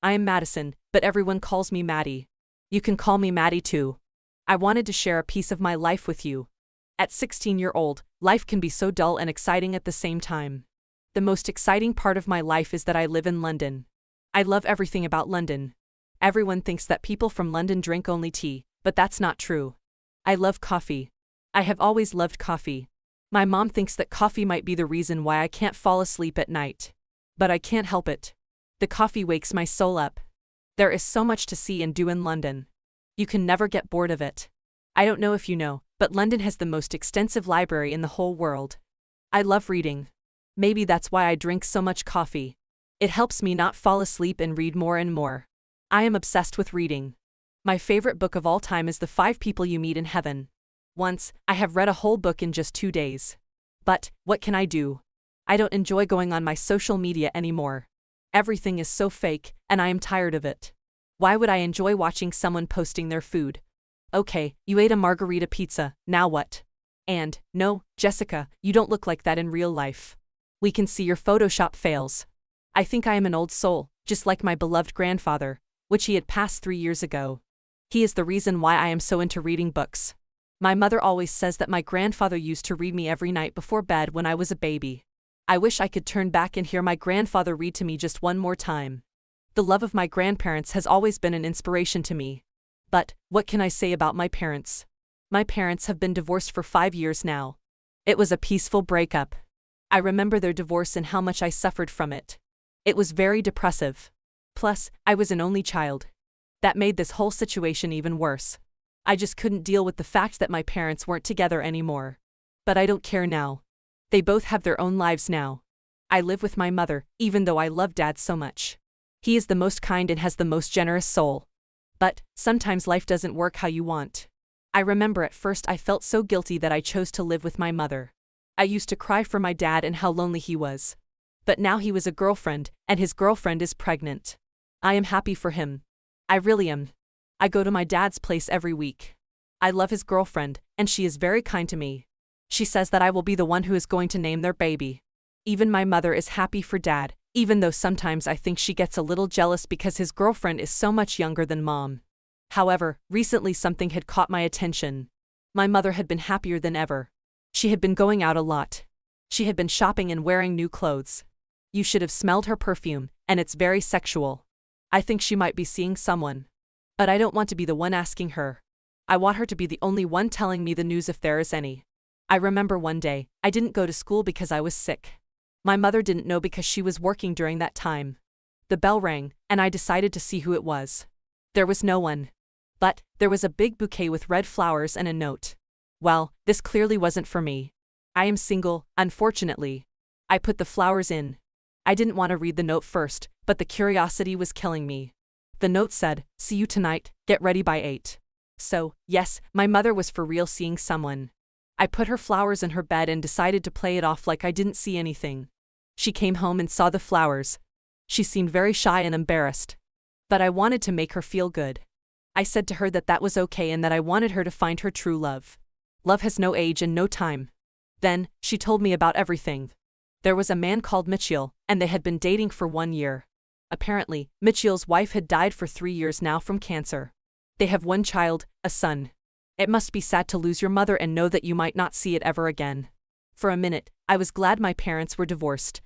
I am Madison, but everyone calls me Maddie. You can call me Maddie too. I wanted to share a piece of my life with you. At 16-year-old, life can be so dull and exciting at the same time. The most exciting part of my life is that I live in London. I love everything about London. Everyone thinks that people from London drink only tea, but that's not true. I love coffee. I have always loved coffee. My mom thinks that coffee might be the reason why I can't fall asleep at night. But I can't help it. The coffee wakes my soul up. There is so much to see and do in London. You can never get bored of it. I don't know if you know, but London has the most extensive library in the whole world. I love reading. Maybe that's why I drink so much coffee. It helps me not fall asleep and read more and more. I am obsessed with reading. My favorite book of all time is The 5 People You Meet in Heaven. Once, I have read a whole book in just 2 days. But, what can I do? I don't enjoy going on my social media anymore. Everything is so fake, and I am tired of it. Why would I enjoy watching someone posting their food? Okay, you ate a margarita pizza, now what? And, no, Jessica, you don't look like that in real life. We can see your Photoshop fails. I think I am an old soul, just like my beloved grandfather, which he had passed 3 years ago. He is the reason why I am so into reading books. My mother always says that my grandfather used to read me every night before bed when I was a baby. I wish I could turn back and hear my grandfather read to me just one more time. The love of my grandparents has always been an inspiration to me. But, what can I say about my parents? My parents have been divorced for 5 years now. It was a peaceful breakup. I remember their divorce and how much I suffered from it. It was very depressive. Plus, I was an only child. That made this whole situation even worse. I just couldn't deal with the fact that my parents weren't together anymore. But I don't care now. They both have their own lives now. I live with my mother, even though I love Dad so much. He is the most kind and has the most generous soul. But, sometimes life doesn't work how you want. I remember at first I felt so guilty that I chose to live with my mother. I used to cry for my dad and how lonely he was. But now he was a girlfriend, and his girlfriend is pregnant. I am happy for him. I really am. I go to my dad's place every week. I love his girlfriend, and she is very kind to me. She says that I will be the one who is going to name their baby. Even my mother is happy for Dad, even though sometimes I think she gets a little jealous because his girlfriend is so much younger than Mom. However, recently something had caught my attention. My mother had been happier than ever. She had been going out a lot. She had been shopping and wearing new clothes. You should have smelled her perfume, and it's very sexual. I think she might be seeing someone. But I don't want to be the one asking her. I want her to be the only one telling me the news if there is any. I remember one day, I didn't go to school because I was sick. My mother didn't know because she was working during that time. The bell rang, and I decided to see who it was. There was no one. But, there was a big bouquet with red flowers and a note. Well, this clearly wasn't for me. I am single, unfortunately. I put the flowers in. I didn't want to read the note first, but the curiosity was killing me. The note said, "See you tonight, get ready by 8. So, yes, my mother was for real seeing someone. I put her flowers in her bed and decided to play it off like I didn't see anything. She came home and saw the flowers. She seemed very shy and embarrassed. But I wanted to make her feel good. I said to her that that was okay and that I wanted her to find her true love. Love has no age and no time. Then, she told me about everything. There was a man called Mitchell, and they had been dating for 1 year. Apparently, Mitchell's wife had died for 3 years now from cancer. They have one child, a son. It must be sad to lose your mother and know that you might not see it ever again. For a minute, I was glad my parents were divorced.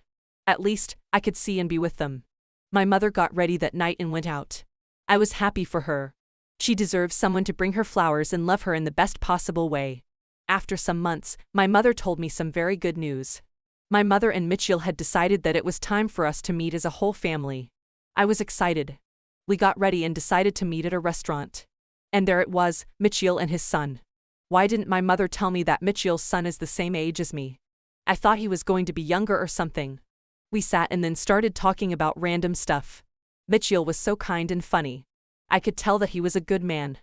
At least, I could see and be with them. My mother got ready that night and went out. I was happy for her. She deserves someone to bring her flowers and love her in the best possible way. After some months, my mother told me some very good news. My mother and Mitchell had decided that it was time for us to meet as a whole family. I was excited. We got ready and decided to meet at a restaurant. And there it was, Mitchell and his son. Why didn't my mother tell me that Mitchell's son is the same age as me? I thought he was going to be younger or something. We sat and then started talking about random stuff. Mitchell was so kind and funny. I could tell that he was a good man.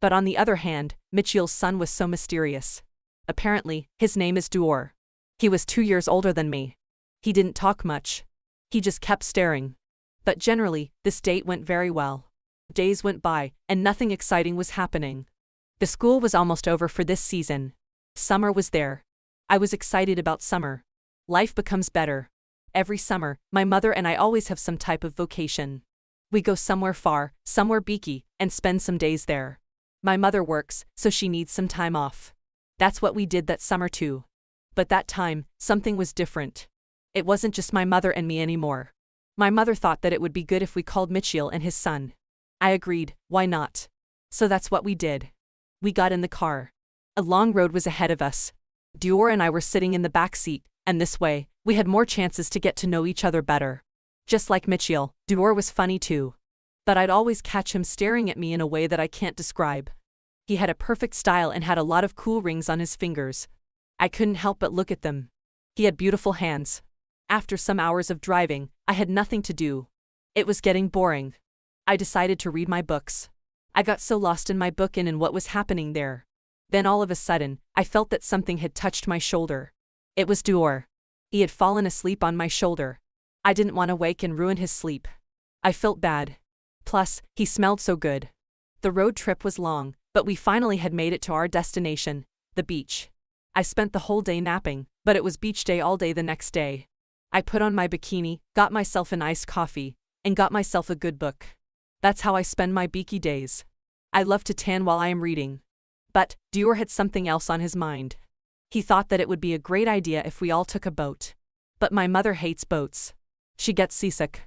But on the other hand, Mitchell's son was so mysterious. Apparently, his name is Duor. He was 2 years older than me. He didn't talk much. He just kept staring. But generally, this date went very well. Days went by, and nothing exciting was happening. The school was almost over for this season. Summer was there. I was excited about summer. Life becomes better. Every summer, my mother and I always have some type of vacation. We go somewhere far, somewhere beaky, and spend some days there. My mother works, so she needs some time off. That's what we did that summer too. But that time, something was different. It wasn't just my mother and me anymore. My mother thought that it would be good if we called Mitchell and his son. I agreed, why not? So that's what we did. We got in the car. A long road was ahead of us. Dior and I were sitting in the back seat, and this way, we had more chances to get to know each other better. Just like Mitchell, Dior was funny too. But I'd always catch him staring at me in a way that I can't describe. He had a perfect style and had a lot of cool rings on his fingers. I couldn't help but look at them. He had beautiful hands. After some hours of driving, I had nothing to do. It was getting boring. I decided to read my books. I got so lost in my book and in what was happening there. Then all of a sudden, I felt that something had touched my shoulder. It was Dior. He had fallen asleep on my shoulder. I didn't want to wake and ruin his sleep. I felt bad. Plus, he smelled so good. The road trip was long, but we finally had made it to our destination, the beach. I spent the whole day napping, but it was beach day all day the next day. I put on my bikini, got myself an iced coffee, and got myself a good book. That's how I spend my beaky days. I love to tan while I am reading. But Dior had something else on his mind. He thought that it would be a great idea if we all took a boat. But my mother hates boats. She gets seasick.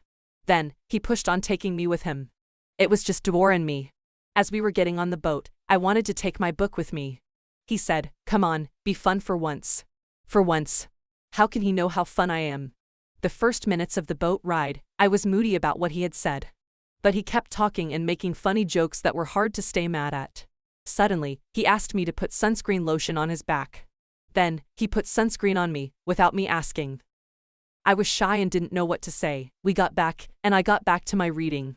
Then, he pushed on taking me with him. It was just Dior and me. As we were getting on the boat, I wanted to take my book with me. He said, "Come on, be fun for once." For once. How can he know how fun I am? The first minutes of the boat ride, I was moody about what he had said. But he kept talking and making funny jokes that were hard to stay mad at. Suddenly, he asked me to put sunscreen lotion on his back. Then, he put sunscreen on me, without me asking. I was shy and didn't know what to say. We got back, and I got back to my reading.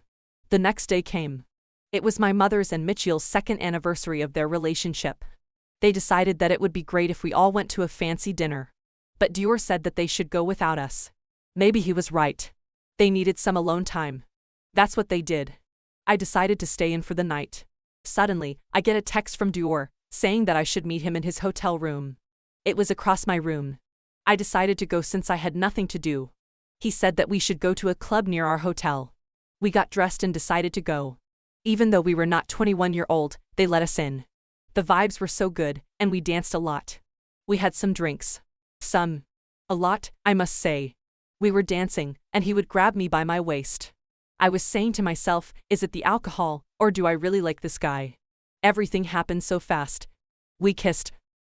The next day came. It was my mother's and Mitchell's second anniversary of their relationship. They decided that it would be great if we all went to a fancy dinner. But Dior said that they should go without us. Maybe he was right. They needed some alone time. That's what they did. I decided to stay in for the night. Suddenly, I get a text from Dior, saying that I should meet him in his hotel room. It was across my room. I decided to go since I had nothing to do. He said that we should go to a club near our hotel. We got dressed and decided to go. Even though we were not 21-year-old, they let us in. The vibes were so good, and we danced a lot. We had some drinks. A lot, I must say. We were dancing, and he would grab me by my waist. I was saying to myself, is it the alcohol, or do I really like this guy? Everything happened so fast. We kissed.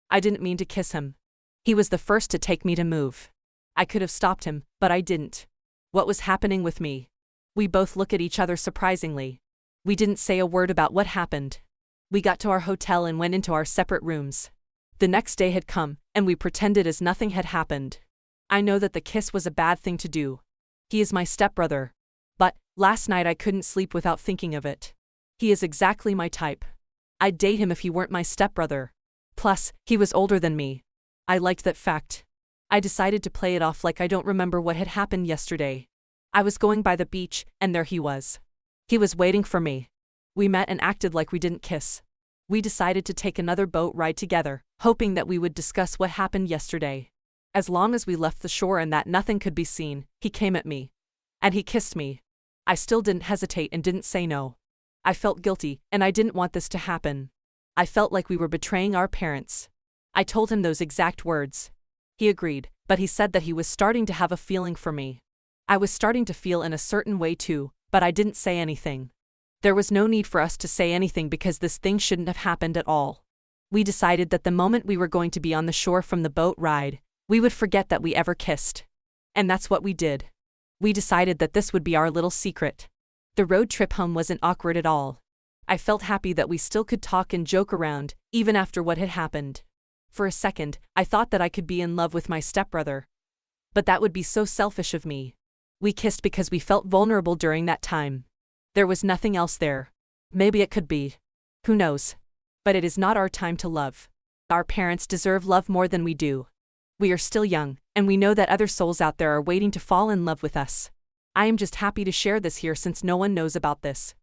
I didn't mean to kiss him. He was the first to take me to move. I could have stopped him, but I didn't. What was happening with me? We both looked at each other surprisingly. We didn't say a word about what happened. We got to our hotel and went into our separate rooms. The next day had come, and we pretended as nothing had happened. I know that the kiss was a bad thing to do. He is my stepbrother. But, last night I couldn't sleep without thinking of it. He is exactly my type. I'd date him if he weren't my stepbrother. Plus, he was older than me. I liked that fact. I decided to play it off like I don't remember what had happened yesterday. I was going by the beach, and there he was. He was waiting for me. We met and acted like we didn't kiss. We decided to take another boat ride together, hoping that we would discuss what happened yesterday. As long as we left the shore and that nothing could be seen, he came at me. And he kissed me. I still didn't hesitate and didn't say no. I felt guilty, and I didn't want this to happen. I felt like we were betraying our parents. I told him those exact words. He agreed, but he said that he was starting to have a feeling for me. I was starting to feel in a certain way too, but I didn't say anything. There was no need for us to say anything because this thing shouldn't have happened at all. We decided that the moment we were going to be on the shore from the boat ride, we would forget that we ever kissed. And that's what we did. We decided that this would be our little secret. The road trip home wasn't awkward at all. I felt happy that we still could talk and joke around, even after what had happened. For a second, I thought that I could be in love with my stepbrother. But that would be so selfish of me. We kissed because we felt vulnerable during that time. There was nothing else there. Maybe it could be. Who knows? But it is not our time to love. Our parents deserve love more than we do. We are still young, and we know that other souls out there are waiting to fall in love with us. I am just happy to share this here since no one knows about this.